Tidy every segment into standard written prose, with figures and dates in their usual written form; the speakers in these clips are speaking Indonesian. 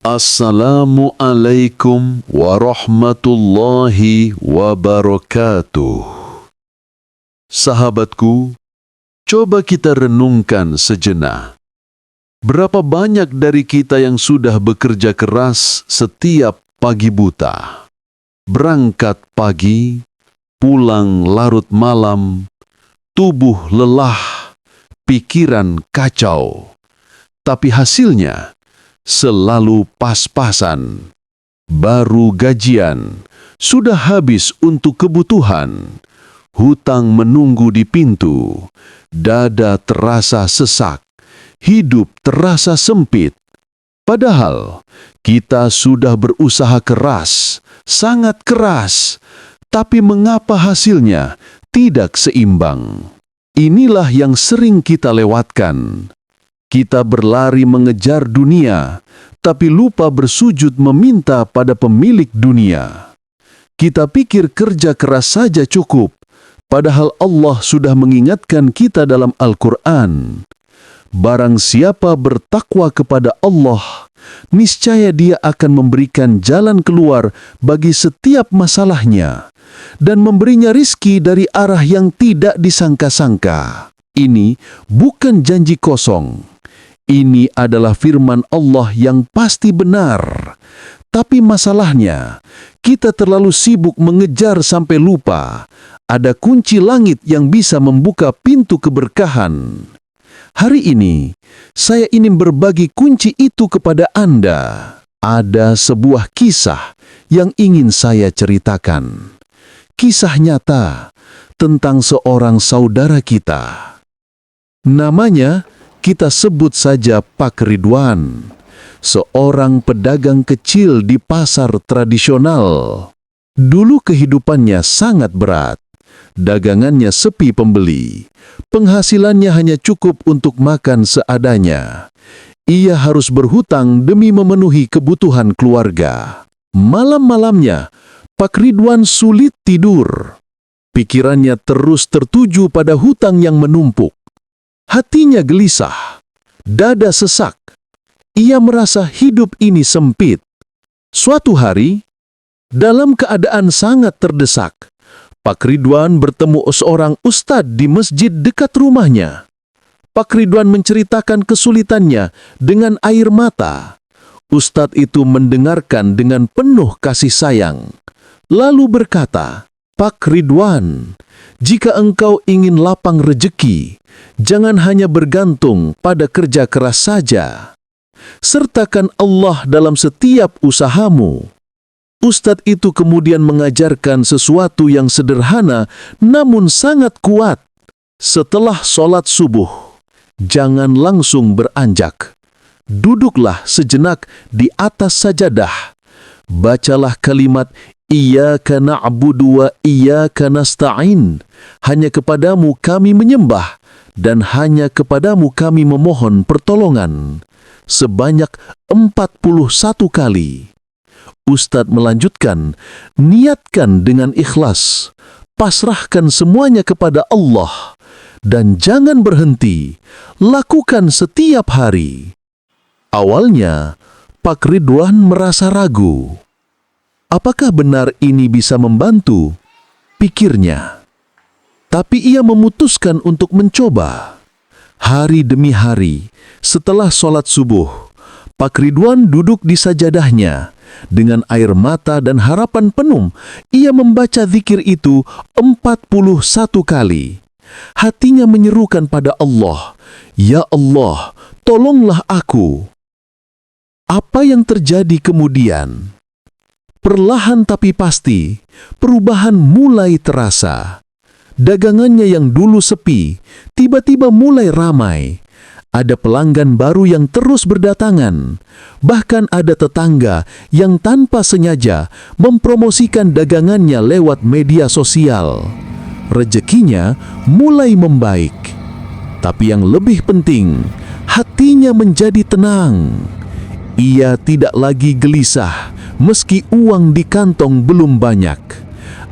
Assalamualaikum warahmatullahi wabarakatuh. Sahabatku, coba kita renungkan sejenak. Berapa banyak dari kita yang sudah bekerja keras setiap pagi buta? Berangkat pagi, pulang larut malam, tubuh lelah, pikiran kacau. Tapi hasilnya selalu pas-pasan. Baru gajian, sudah habis untuk kebutuhan. Hutang menunggu di pintu. Dada terasa sesak. Hidup terasa sempit. Padahal kita sudah berusaha keras, sangat keras. Tapi mengapa hasilnya tidak seimbang? Inilah yang sering kita lewatkan. Kita berlari mengejar dunia, tapi lupa bersujud meminta pada pemilik dunia. Kita pikir kerja keras saja cukup, padahal Allah sudah mengingatkan kita dalam Al-Quran. Barang siapa bertakwa kepada Allah, niscaya Dia akan memberikan jalan keluar bagi setiap masalahnya dan memberinya rizki dari arah yang tidak disangka-sangka. Ini bukan janji kosong. Ini adalah firman Allah yang pasti benar. Tapi masalahnya, kita terlalu sibuk mengejar sampai lupa ada kunci langit yang bisa membuka pintu keberkahan. Hari ini, saya ingin berbagi kunci itu kepada Anda. Ada sebuah kisah yang ingin saya ceritakan. Kisah nyata tentang seorang saudara kita. Namanya kita sebut saja Pak Ridwan, seorang pedagang kecil di pasar tradisional. Dulu kehidupannya sangat berat. Dagangannya sepi pembeli. Penghasilannya hanya cukup untuk makan seadanya. Ia harus berhutang demi memenuhi kebutuhan keluarga. Malam-malamnya, Pak Ridwan sulit tidur. Pikirannya terus tertuju pada hutang yang menumpuk. Hatinya gelisah, dada sesak. Ia merasa hidup ini sempit. Suatu hari, dalam keadaan sangat terdesak, Pak Ridwan bertemu seorang ustadz di masjid dekat rumahnya. Pak Ridwan menceritakan kesulitannya dengan air mata. Ustadz itu mendengarkan dengan penuh kasih sayang, lalu berkata, "Pak Ridwan, jika engkau ingin lapang rejeki, jangan hanya bergantung pada kerja keras saja. Sertakan Allah dalam setiap usahamu." Ustadz itu kemudian mengajarkan sesuatu yang sederhana namun sangat kuat. Setelah sholat subuh, jangan langsung beranjak. Duduklah sejenak di atas sajadah. Bacalah kalimat Iyyaka na'budu wa iyyaka nasta'in. Hanya kepadamu kami menyembah dan hanya kepadamu kami memohon pertolongan. Sebanyak 41 kali. Ustadz melanjutkan, niatkan dengan ikhlas, pasrahkan semuanya kepada Allah, dan jangan berhenti, lakukan setiap hari. Awalnya, Pak Ridwan merasa ragu. Apakah benar ini bisa membantu? Pikirnya. Tapi ia memutuskan untuk mencoba. Hari demi hari, setelah sholat subuh, Pak Ridwan duduk di sajadahnya. Dengan air mata dan harapan penuh, ia membaca zikir itu 41 kali. Hatinya menyerukan pada Allah, "Ya Allah, tolonglah aku." Apa yang terjadi kemudian? Perlahan tapi pasti, perubahan mulai terasa. Dagangannya yang dulu sepi, tiba-tiba mulai ramai. Ada pelanggan baru yang terus berdatangan. Bahkan ada tetangga yang tanpa sengaja mempromosikan dagangannya lewat media sosial. Rezekinya mulai membaik. Tapi yang lebih penting, hatinya menjadi tenang. Ia tidak lagi gelisah meski uang di kantong belum banyak.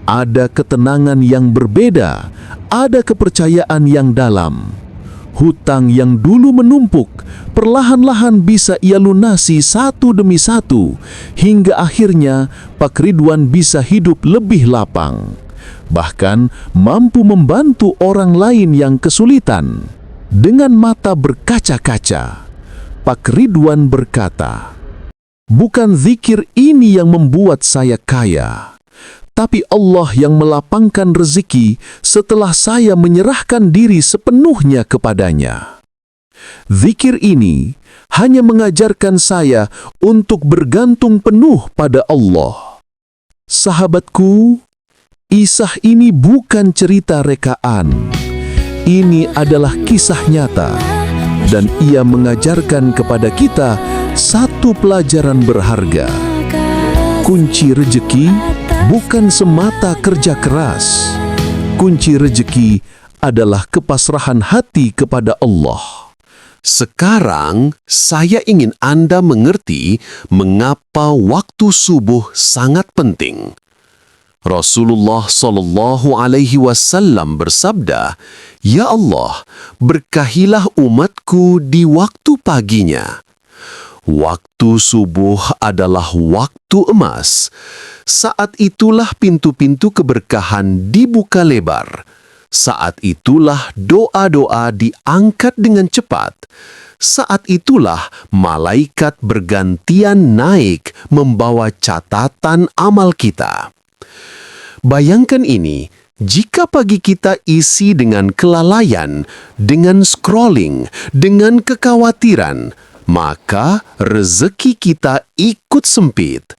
Ada ketenangan yang berbeda, ada kepercayaan yang dalam. Hutang yang dulu menumpuk, perlahan-lahan bisa ia lunasi satu demi satu, hingga akhirnya Pak Ridwan bisa hidup lebih lapang. Bahkan mampu membantu orang lain yang kesulitan. Dengan mata berkaca-kaca, Pak Ridwan berkata, "Bukan zikir ini yang membuat saya kaya, tapi Allah yang melapangkan rezeki setelah saya menyerahkan diri sepenuhnya kepadanya. Zikir ini hanya mengajarkan saya untuk bergantung penuh pada Allah." Sahabatku, kisah ini bukan cerita rekaan. Ini adalah kisah nyata, dan ia mengajarkan kepada kita satu pelajaran berharga. Kunci rejeki bukan semata kerja keras. Kunci rejeki adalah kepasrahan hati kepada Allah. Sekarang saya ingin Anda mengerti mengapa waktu subuh sangat penting. Rasulullah Shallallahu Alaihi Wasallam bersabda, "Ya Allah, berkahilah umatku di waktu paginya." Waktu subuh adalah waktu emas. Saat itulah pintu-pintu keberkahan dibuka lebar. Saat itulah doa-doa diangkat dengan cepat. Saat itulah malaikat bergantian naik membawa catatan amal kita. Bayangkan ini, jika pagi kita isi dengan kelalaian, dengan scrolling, dengan kekhawatiran, maka rezeki kita ikut sempit.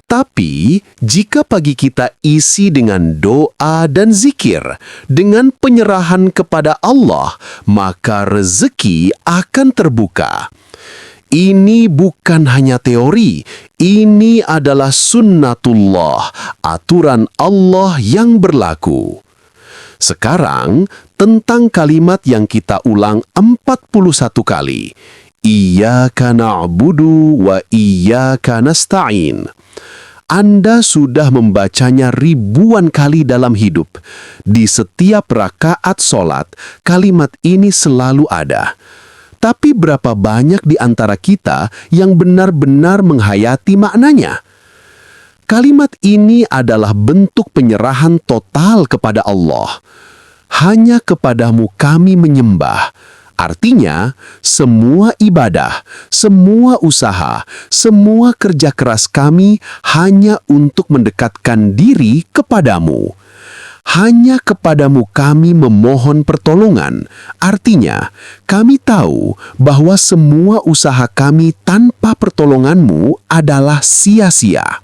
Tapi, jika pagi kita isi dengan doa dan zikir, dengan penyerahan kepada Allah, maka rezeki akan terbuka. Ini bukan hanya teori, ini adalah sunnatullah, aturan Allah yang berlaku. Sekarang, tentang kalimat yang kita ulang 41 kali. Iyyaka na'budu wa iyyaka nasta'in. Anda sudah membacanya ribuan kali dalam hidup. Di setiap rakaat sholat, kalimat ini selalu ada. Tapi berapa banyak di antara kita yang benar-benar menghayati maknanya? Kalimat ini adalah bentuk penyerahan total kepada Allah. Hanya kepadamu kami menyembah. Artinya, semua ibadah, semua usaha, semua kerja keras kami hanya untuk mendekatkan diri kepadamu. Hanya kepadamu kami memohon pertolongan. Artinya, kami tahu bahwa semua usaha kami tanpa pertolonganmu adalah sia-sia.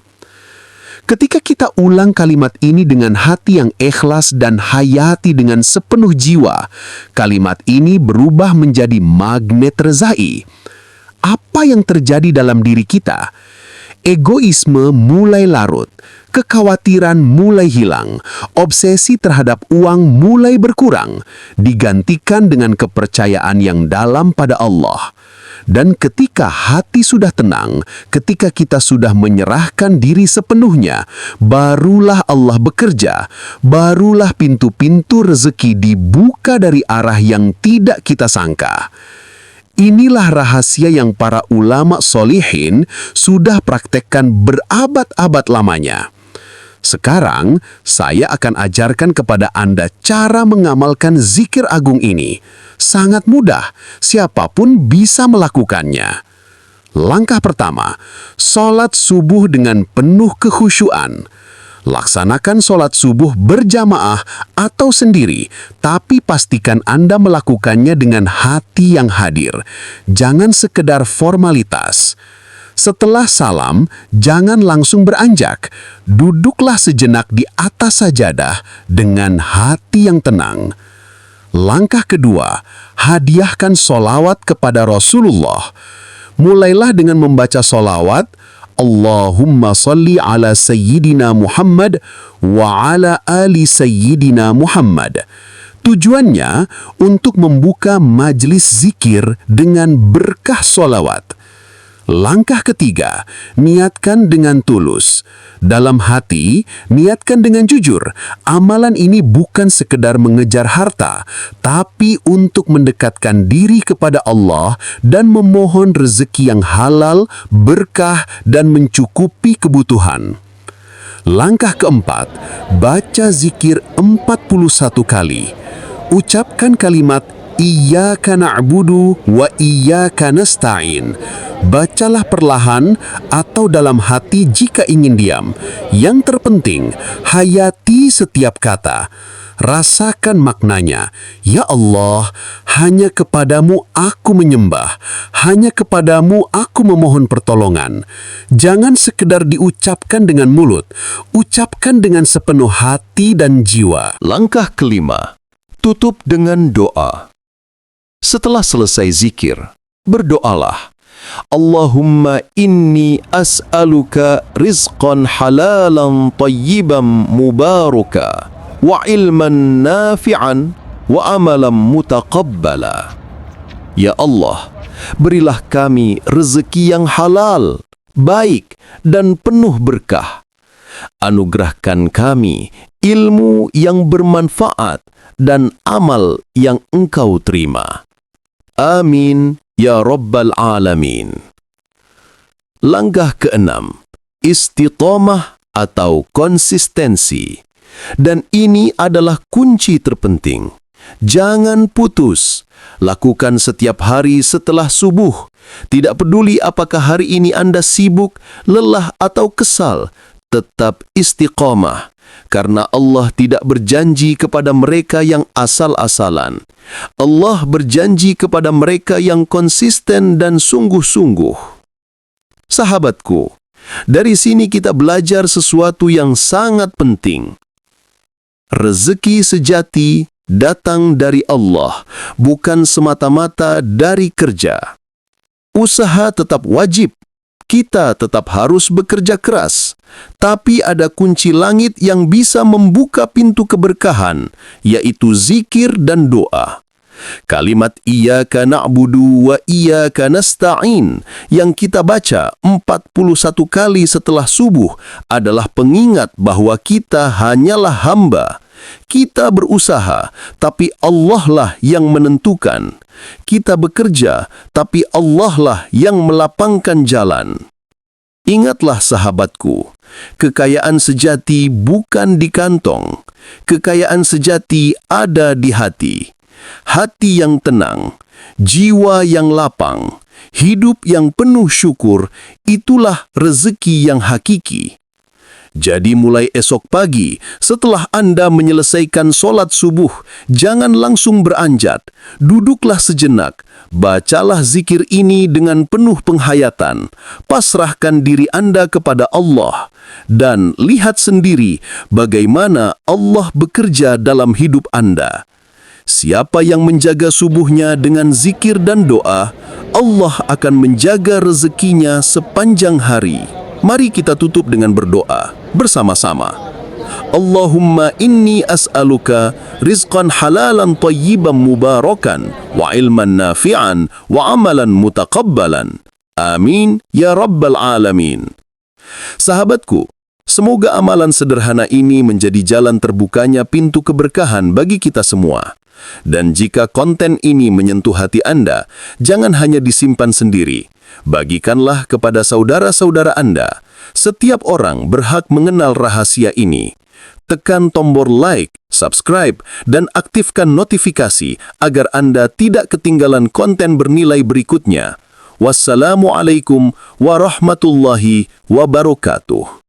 Ketika kita ulang kalimat ini dengan hati yang ikhlas dan hayati dengan sepenuh jiwa, kalimat ini berubah menjadi magnet rezeki. Apa yang terjadi dalam diri kita? Egoisme mulai larut, kekhawatiran mulai hilang, obsesi terhadap uang mulai berkurang, digantikan dengan kepercayaan yang dalam pada Allah. Dan ketika hati sudah tenang, ketika kita sudah menyerahkan diri sepenuhnya, barulah Allah bekerja, barulah pintu-pintu rezeki dibuka dari arah yang tidak kita sangka. Inilah rahasia yang para ulama solihin sudah praktekkan berabad-abad lamanya. Sekarang, saya akan ajarkan kepada Anda cara mengamalkan zikir agung ini. Sangat mudah, siapapun bisa melakukannya. Langkah pertama, sholat subuh dengan penuh kekhusyuan. Laksanakan sholat subuh berjamaah atau sendiri, tapi pastikan Anda melakukannya dengan hati yang hadir. Jangan sekedar formalitas. Setelah salam, jangan langsung beranjak. Duduklah sejenak di atas sajadah dengan hati yang tenang. Langkah kedua, hadiahkan sholawat kepada Rasulullah. Mulailah dengan membaca sholawat, Allahumma salli ala Sayyidina Muhammad wa ala ali Sayyidina Muhammad. Tujuannya untuk membuka majlis zikir dengan berkah sholawat. Langkah ketiga, niatkan dengan tulus. Dalam hati, niatkan dengan jujur. Amalan ini bukan sekedar mengejar harta, tapi untuk mendekatkan diri kepada Allah dan memohon rezeki yang halal, berkah, dan mencukupi kebutuhan. Langkah keempat, baca zikir 41 kali. Ucapkan kalimat Iyyaka na'budu wa iyyaka nasta'in. Bacalah perlahan atau dalam hati jika ingin diam. Yang terpenting, hayati setiap kata. Rasakan maknanya. Ya Allah, hanya kepadamu aku menyembah. Hanya kepadamu aku memohon pertolongan. Jangan sekedar diucapkan dengan mulut. Ucapkan dengan sepenuh hati dan jiwa. Langkah kelima, tutup dengan doa. Setelah selesai zikir, berdoalah. Allahumma inni as'aluka rizqan halalan tayyiban mubaraka wa ilman nafi'an wa amalan mutaqabbala. Ya Allah, berilah kami rezeki yang halal, baik dan penuh berkah. Anugerahkan kami ilmu yang bermanfaat dan amal yang Engkau terima. Amin, ya Rabbal Alamin. Langkah keenam, istiqamah atau konsistensi. Dan ini adalah kunci terpenting. Jangan putus. Lakukan setiap hari setelah subuh. Tidak peduli apakah hari ini Anda sibuk, lelah atau kesal, tetap istiqamah. Karena Allah tidak berjanji kepada mereka yang asal-asalan. Allah berjanji kepada mereka yang konsisten dan sungguh-sungguh. Sahabatku, dari sini kita belajar sesuatu yang sangat penting. Rezeki sejati datang dari Allah, bukan semata-mata dari kerja. Usaha tetap wajib. Kita tetap harus bekerja keras, tapi ada kunci langit yang bisa membuka pintu keberkahan, yaitu zikir dan doa. Kalimat Iyyaka na'budu wa iyyaka nasta'in yang kita baca 41 kali setelah subuh adalah pengingat bahwa kita hanyalah hamba. Kita berusaha, tapi Allah lah yang menentukan. Kita bekerja, tapi Allah lah yang melapangkan jalan. Ingatlah sahabatku, kekayaan sejati bukan di kantong. Kekayaan sejati ada di hati. Hati yang tenang, jiwa yang lapang, hidup yang penuh syukur, itulah rezeki yang hakiki. Jadi mulai esok pagi, setelah Anda menyelesaikan sholat subuh, jangan langsung beranjat. Duduklah sejenak, bacalah zikir ini dengan penuh penghayatan. Pasrahkan diri Anda kepada Allah. Dan lihat sendiri bagaimana Allah bekerja dalam hidup Anda. Siapa yang menjaga subuhnya dengan zikir dan doa, Allah akan menjaga rezekinya sepanjang hari. Mari kita tutup dengan berdoa bersama-sama. Allahumma inni as'aluka rizqan halalan tayyiban mubarakan wa ilman nafi'an wa amalan mutaqabbalan. Amin ya Rabbal Alamin. Sahabatku, semoga amalan sederhana ini menjadi jalan terbukanya pintu keberkahan bagi kita semua. Dan jika konten ini menyentuh hati Anda, jangan hanya disimpan sendiri. Bagikanlah kepada saudara-saudara Anda. Setiap orang berhak mengenal rahasia ini. Tekan tombol like, subscribe, dan aktifkan notifikasi agar Anda tidak ketinggalan konten bernilai berikutnya. Wassalamualaikum warahmatullahi wabarakatuh.